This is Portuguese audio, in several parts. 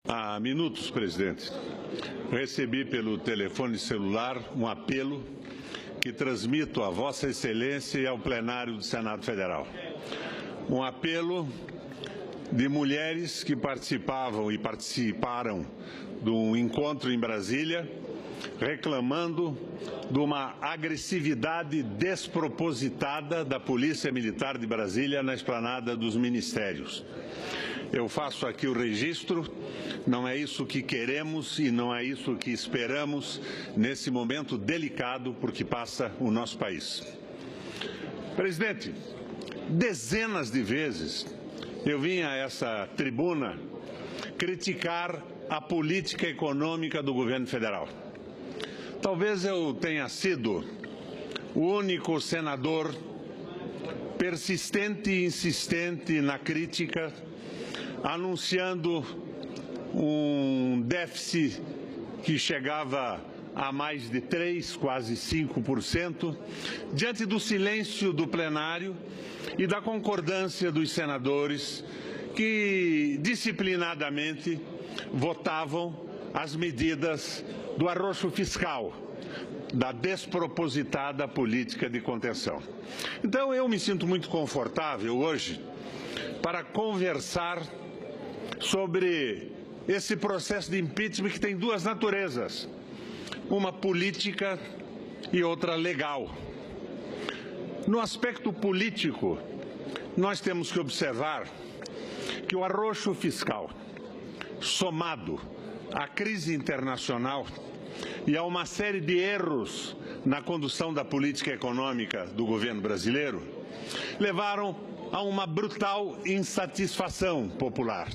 Há minutos, presidente, recebi pelo telefone celular um apelo que transmito a Vossa Excelência e ao plenário do Senado Federal. Um apelo de mulheres que participavam e participaram de um encontro em Brasília, reclamando de uma agressividade despropositada da Polícia Militar de Brasília na esplanada dos ministérios. Eu faço aqui o registro, não é isso que queremos e não é isso que esperamos nesse momento delicado por que passa o nosso país. Presidente, dezenas de vezes eu vim a essa tribuna criticar a política econômica do governo federal. Talvez eu tenha sido o único senador persistente e insistente na crítica, anunciando um déficit que chegava a mais de 3%, quase 5%, diante do silêncio do plenário e da concordância dos senadores que disciplinadamente votavam as medidas do arroxo fiscal, da despropositada política de contenção. Então eu me sinto muito confortável hoje para conversar sobre esse processo de impeachment que tem duas naturezas, uma política e outra legal. No aspecto político, nós temos que observar que o arroxo fiscal, somado à crise internacional e a uma série de erros na condução da política econômica do governo brasileiro, levaram a uma brutal insatisfação popular.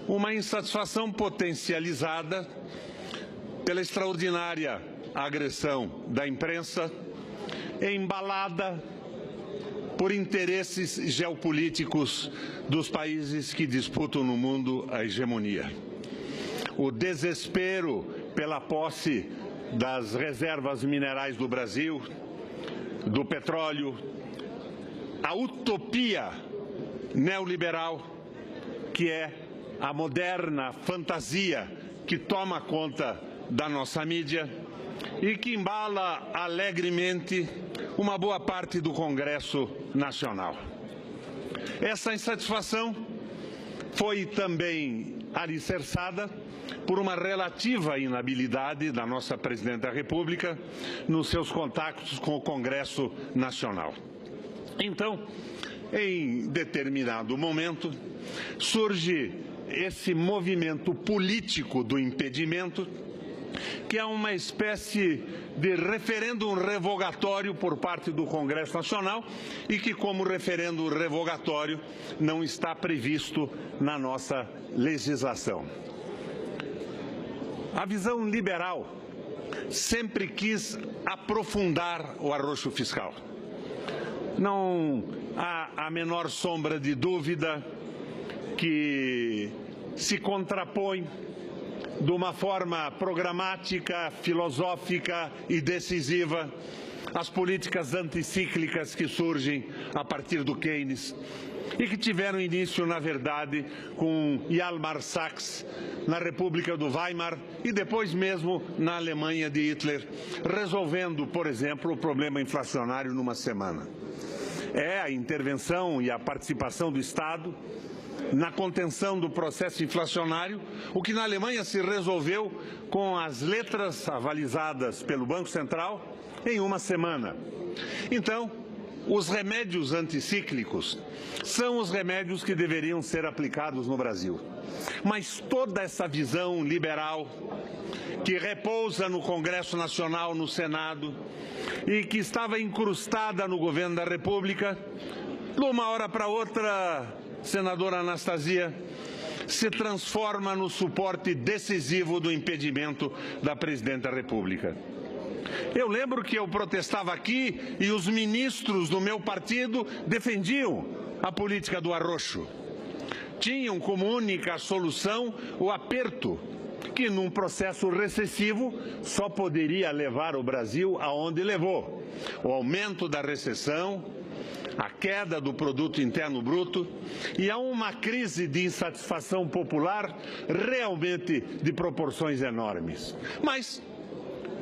Uma insatisfação potencializada pela extraordinária agressão da imprensa, embalada por interesses geopolíticos dos países que disputam no mundo a hegemonia. O desespero pela posse das reservas minerais do Brasil, do petróleo, a utopia neoliberal, que é a moderna fantasia que toma conta da nossa mídia e que embala alegremente uma boa parte do Congresso Nacional. Essa insatisfação foi também alicerçada por uma relativa inabilidade da nossa Presidente da República nos seus contactos com o Congresso Nacional. Então, em determinado momento, surge esse movimento político do impedimento, que é uma espécie de referendo revogatório por parte do Congresso Nacional e que, como referendo revogatório, não está previsto na nossa legislação. A visão liberal sempre quis aprofundar o arroxo fiscal. Não há a menor sombra de dúvida que se contrapõe de uma forma programática, filosófica e decisiva às políticas anticíclicas que surgem a partir do Keynes e que tiveram início, na verdade, com Hjalmar Sachs na República do Weimar e depois mesmo na Alemanha de Hitler, resolvendo, por exemplo, o problema inflacionário numa semana. É a intervenção e a participação do Estado na contenção do processo inflacionário, o que na Alemanha se resolveu com as letras avalizadas pelo Banco Central em uma semana. Então, os remédios anticíclicos são os remédios que deveriam ser aplicados no Brasil. Mas toda essa visão liberal que repousa no Congresso Nacional, no Senado, e que estava incrustada no governo da República, de uma hora para outra, senadora Anastasia, se transforma no suporte decisivo do impedimento da Presidente da República. Eu lembro que eu protestava aqui e os ministros do meu partido defendiam a política do arroxo. Tinham como única solução o aperto, que num processo recessivo só poderia levar o Brasil aonde levou. O aumento da recessão, a queda do produto interno bruto e a uma crise de insatisfação popular realmente de proporções enormes. Mas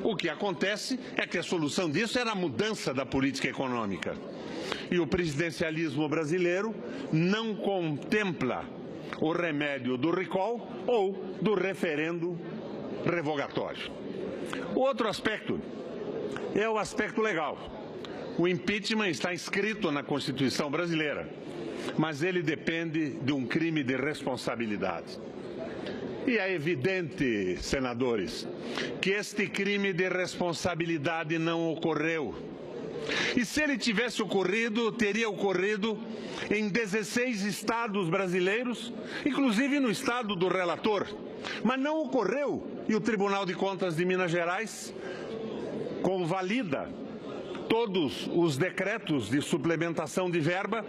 o que acontece é que a solução disso era a mudança da política econômica. E o presidencialismo brasileiro não contempla o remédio do recall ou do referendo revogatório. O outro aspecto é o aspecto legal. O impeachment está inscrito na Constituição brasileira, mas ele depende de um crime de responsabilidade. E é evidente, senadores, que este crime de responsabilidade não ocorreu. E se ele tivesse ocorrido, teria ocorrido em 16 estados brasileiros, inclusive no estado do relator. Mas não ocorreu, e o Tribunal de Contas de Minas Gerais convalida todos os decretos de suplementação de verba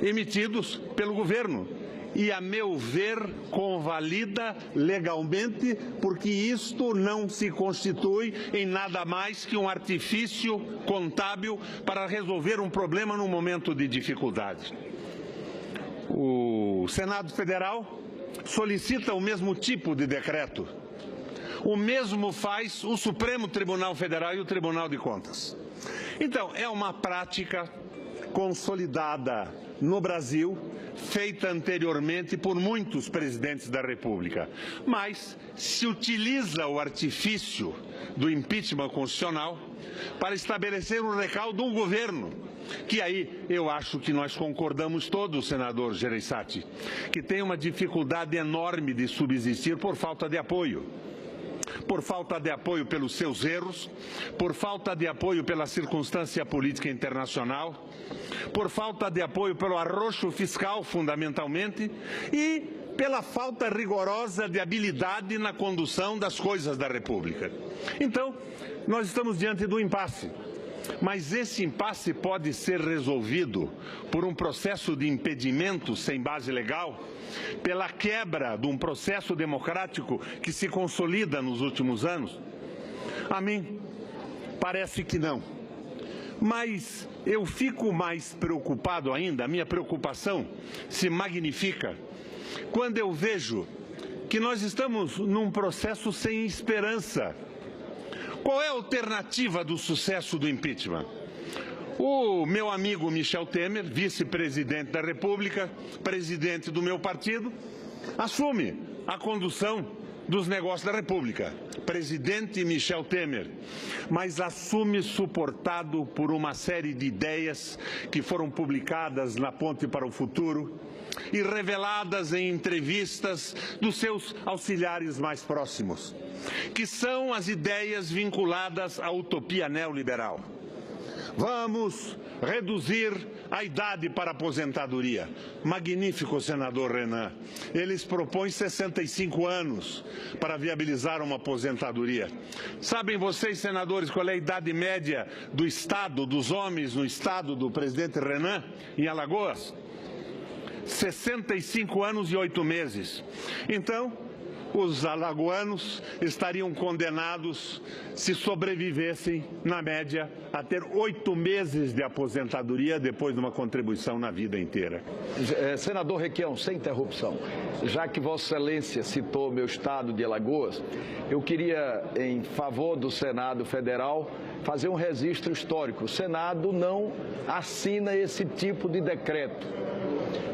emitidos pelo governo. E, a meu ver, convalida legalmente, porque isto não se constitui em nada mais que um artifício contábil para resolver um problema num momento de dificuldade. O Senado Federal solicita o mesmo tipo de decreto. O mesmo faz o Supremo Tribunal Federal e o Tribunal de Contas. Então, é uma prática consolidada no Brasil, feita anteriormente por muitos presidentes da República. Mas se utiliza o artifício do impeachment constitucional para estabelecer um recall de um governo, que aí eu acho que nós concordamos todos, senador Gereissati, que tem uma dificuldade enorme de subsistir por falta de apoio. Por falta de apoio pelos seus erros, por falta de apoio pela circunstância política internacional, por falta de apoio pelo arroxo fiscal, fundamentalmente, e pela falta rigorosa de habilidade na condução das coisas da República. Então, nós estamos diante do impasse. Mas esse impasse pode ser resolvido por um processo de impedimento sem base legal, pela quebra de um processo democrático que se consolida nos últimos anos? A mim, parece que não. Mas eu fico mais preocupado ainda, a minha preocupação se magnifica, quando eu vejo que nós estamos num processo sem esperança. Qual é a alternativa do sucesso do impeachment? O meu amigo Michel Temer, vice-presidente da República, presidente do meu partido, assume a condução dos negócios da República. Presidente Michel Temer, mas assume suportado por uma série de ideias que foram publicadas na Ponte para o Futuro e reveladas em entrevistas dos seus auxiliares mais próximos, que são as ideias vinculadas à utopia neoliberal. Vamos reduzir a idade para a aposentadoria. Magnífico, senador Renan. Eles propõem 65 anos para viabilizar uma aposentadoria. Sabem vocês, senadores, qual é a idade média do Estado, dos homens no Estado do presidente Renan, em Alagoas? 65 anos e 8 meses. Então, os alagoanos estariam condenados, se sobrevivessem, na média, a ter 8 meses de aposentadoria depois de uma contribuição na vida inteira. Senador Requião, sem interrupção, já que Vossa Excelência citou meu estado de Alagoas, eu queria, em favor do Senado Federal, fazer um registro histórico. O Senado não assina esse tipo de decreto.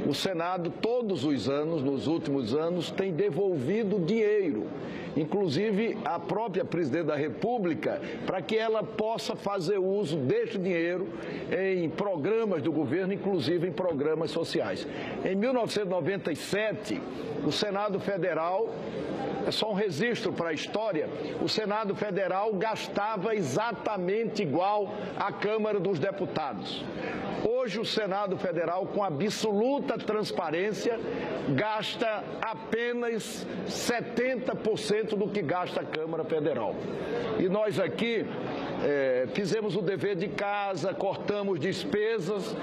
O Senado, todos os anos, nos últimos anos, tem devolvido dinheiro, inclusive a própria presidente da República, para que ela possa fazer uso deste dinheiro em programas do governo, inclusive em programas sociais. Em 1997, o Senado Federal, é só um registro para a história, o Senado Federal gastava exatamente igual à Câmara dos Deputados. Hoje o Senado Federal, com absoluta transparência, gasta apenas 70% do que gasta a Câmara Federal. E nós aqui fizemos o dever de casa, cortamos despesas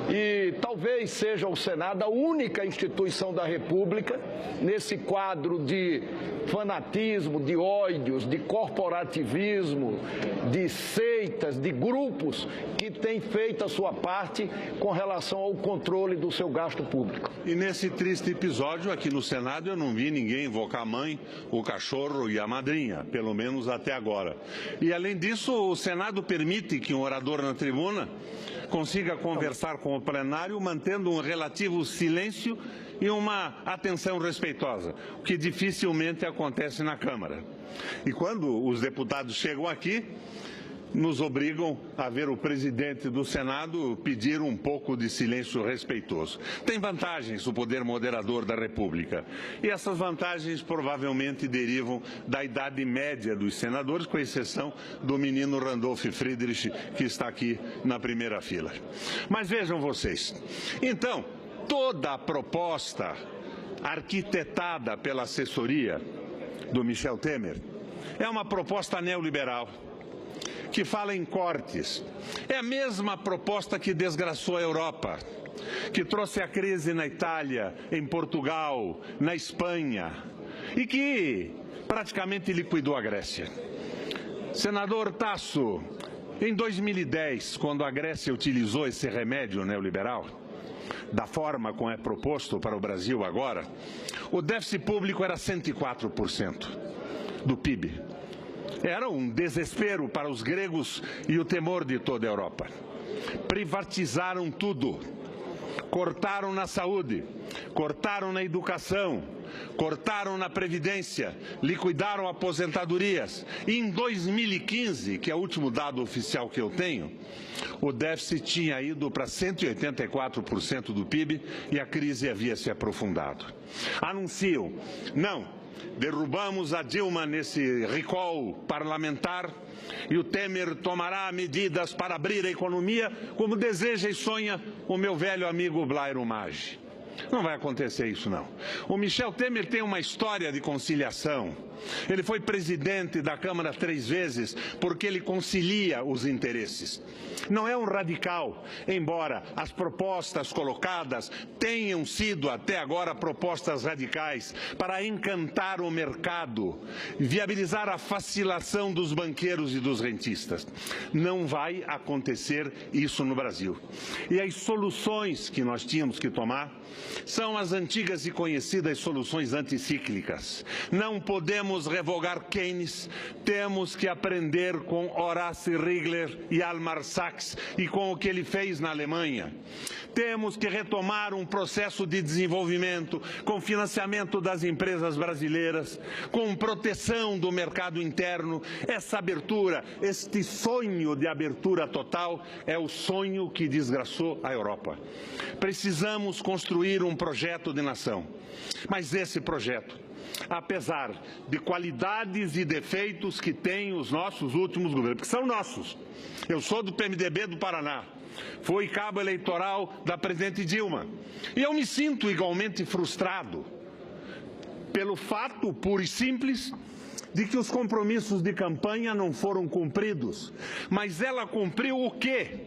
E talvez seja o Senado a única instituição da República nesse quadro de fanatismo, de ódios, de corporativismo, de seitas, de grupos que tem feito a sua parte com relação ao controle do seu gasto público. E nesse triste episódio, aqui no Senado, eu não vi ninguém invocar a mãe, o cachorro e a madrinha, pelo menos até agora. E, além disso, o Senado permite que um orador na tribuna consiga conversar com o plenário, mantendo um relativo silêncio e uma atenção respeitosa, o que dificilmente acontece na Câmara. E quando os deputados chegam aqui, nos obrigam a ver o presidente do Senado pedir um pouco de silêncio respeitoso. Tem vantagens o poder moderador da República. E essas vantagens provavelmente derivam da idade média dos senadores, com exceção do menino Randolph Friedrich, que está aqui na primeira fila. Mas vejam vocês, então, toda a proposta arquitetada pela assessoria do Michel Temer é uma proposta neoliberal, que fala em cortes. É a mesma proposta que desgraçou a Europa, que trouxe a crise na Itália, em Portugal, na Espanha e que praticamente liquidou a Grécia. Senador Tasso, em 2010, quando a Grécia utilizou esse remédio neoliberal, da forma como é proposto para o Brasil agora, o déficit público era 104% do PIB. Era um desespero para os gregos e o temor de toda a Europa. Privatizaram tudo. Cortaram na saúde, cortaram na educação, cortaram na previdência, liquidaram aposentadorias. E em 2015, que é o último dado oficial que eu tenho, o déficit tinha ido para 184% do PIB e a crise havia se aprofundado. Anunciam, não, derrubamos a Dilma nesse recall parlamentar e o Temer tomará medidas para abrir a economia, como deseja e sonha o meu velho amigo Blairo Maggi. Não vai acontecer isso, não. O Michel Temer tem uma história de conciliação. Ele foi presidente da Câmara 3 vezes porque ele concilia os interesses. Não é um radical, embora as propostas colocadas tenham sido até agora propostas radicais para encantar o mercado, viabilizar a facilitação dos banqueiros e dos rentistas. Não vai acontecer isso no Brasil. E as soluções que nós tínhamos que tomar são as antigas e conhecidas soluções anticíclicas. Não podemos revogar Keynes, temos que aprender com Horace Rigler e Almar Sachs e com o que ele fez na Alemanha. Temos que retomar um processo de desenvolvimento com financiamento das empresas brasileiras, com proteção do mercado interno. Essa abertura, este sonho de abertura total é o sonho que desgraçou a Europa. Precisamos construir um projeto de nação, mas esse projeto, apesar de qualidades e defeitos que têm os nossos últimos governos, que são nossos. Eu sou do PMDB do Paraná, fui cabo eleitoral da presidente Dilma, e eu me sinto igualmente frustrado pelo fato puro e simples de que os compromissos de campanha não foram cumpridos. Mas ela cumpriu o quê?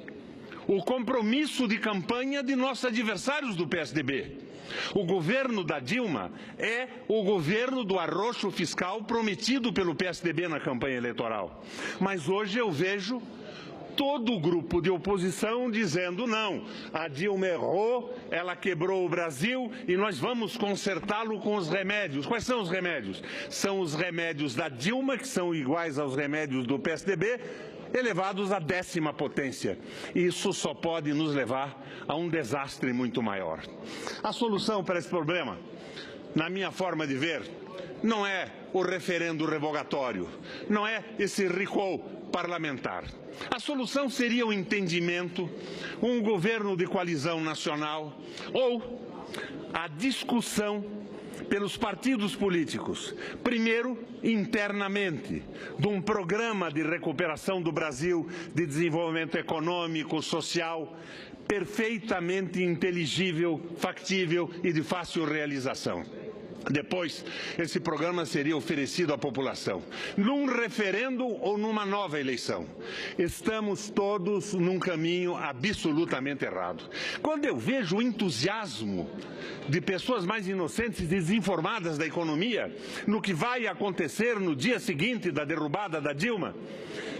O compromisso de campanha de nossos adversários do PSDB. O governo da Dilma é o governo do arroxo fiscal prometido pelo PSDB na campanha eleitoral. Mas hoje eu vejo todo o grupo de oposição dizendo não, a Dilma errou, ela quebrou o Brasil e nós vamos consertá-lo com os remédios. Quais são os remédios? São os remédios da Dilma, que são iguais aos remédios do PSDB, elevados à 10ª potência. Isso só pode nos levar a um desastre muito maior. A solução para esse problema, na minha forma de ver, não é o referendo revogatório, não é esse recall parlamentar. A solução seria o entendimento, um governo de coalizão nacional ou a discussão pelos partidos políticos, primeiro, internamente, de um programa de recuperação do Brasil, de desenvolvimento econômico, social, perfeitamente inteligível, factível e de fácil realização. Depois, esse programa seria oferecido à população, num referendo ou numa nova eleição. Estamos todos num caminho absolutamente errado. Quando eu vejo o entusiasmo de pessoas mais inocentes e desinformadas da economia no que vai acontecer no dia seguinte da derrubada da Dilma,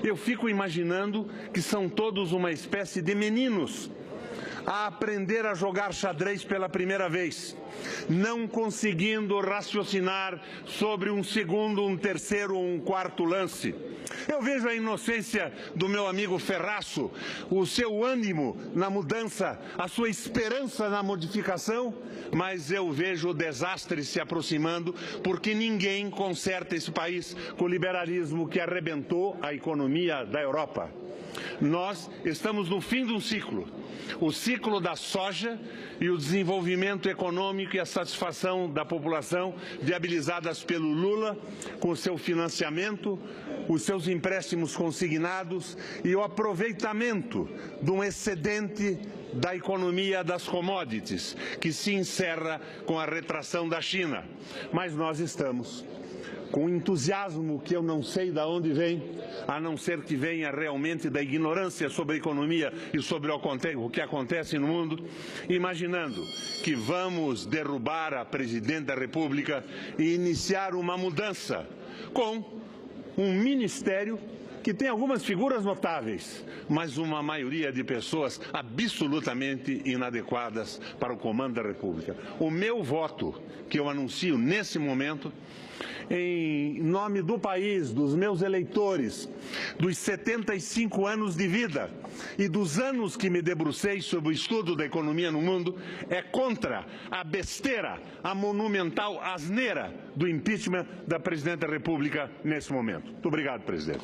eu fico imaginando que são todos uma espécie de meninos a aprender a jogar xadrez pela primeira vez, não conseguindo raciocinar sobre um segundo, um terceiro ou um quarto lance. Eu vejo a inocência do meu amigo Ferraço, o seu ânimo na mudança, a sua esperança na modificação, mas eu vejo o desastre se aproximando, porque ninguém conserta esse país com o liberalismo que arrebentou a economia da Europa. Nós estamos no fim de um ciclo, o ciclo da soja e o desenvolvimento econômico e a satisfação da população viabilizadas pelo Lula, com o seu financiamento, os seus empréstimos consignados e o aproveitamento de um excedente da economia das commodities, que se encerra com a retração da China. Mas nós estamos com um entusiasmo que eu não sei de onde vem, a não ser que venha realmente da ignorância sobre a economia e sobre o que acontece no mundo, imaginando que vamos derrubar a Presidente da República e iniciar uma mudança com um ministério que tem algumas figuras notáveis, mas uma maioria de pessoas absolutamente inadequadas para o comando da República. O meu voto, que eu anuncio nesse momento, em nome do país, dos meus eleitores, dos 75 anos de vida e dos anos que me debrucei sobre o estudo da economia no mundo, é contra a besteira, a monumental asneira do impeachment da Presidente da República nesse momento. Muito obrigado, presidente.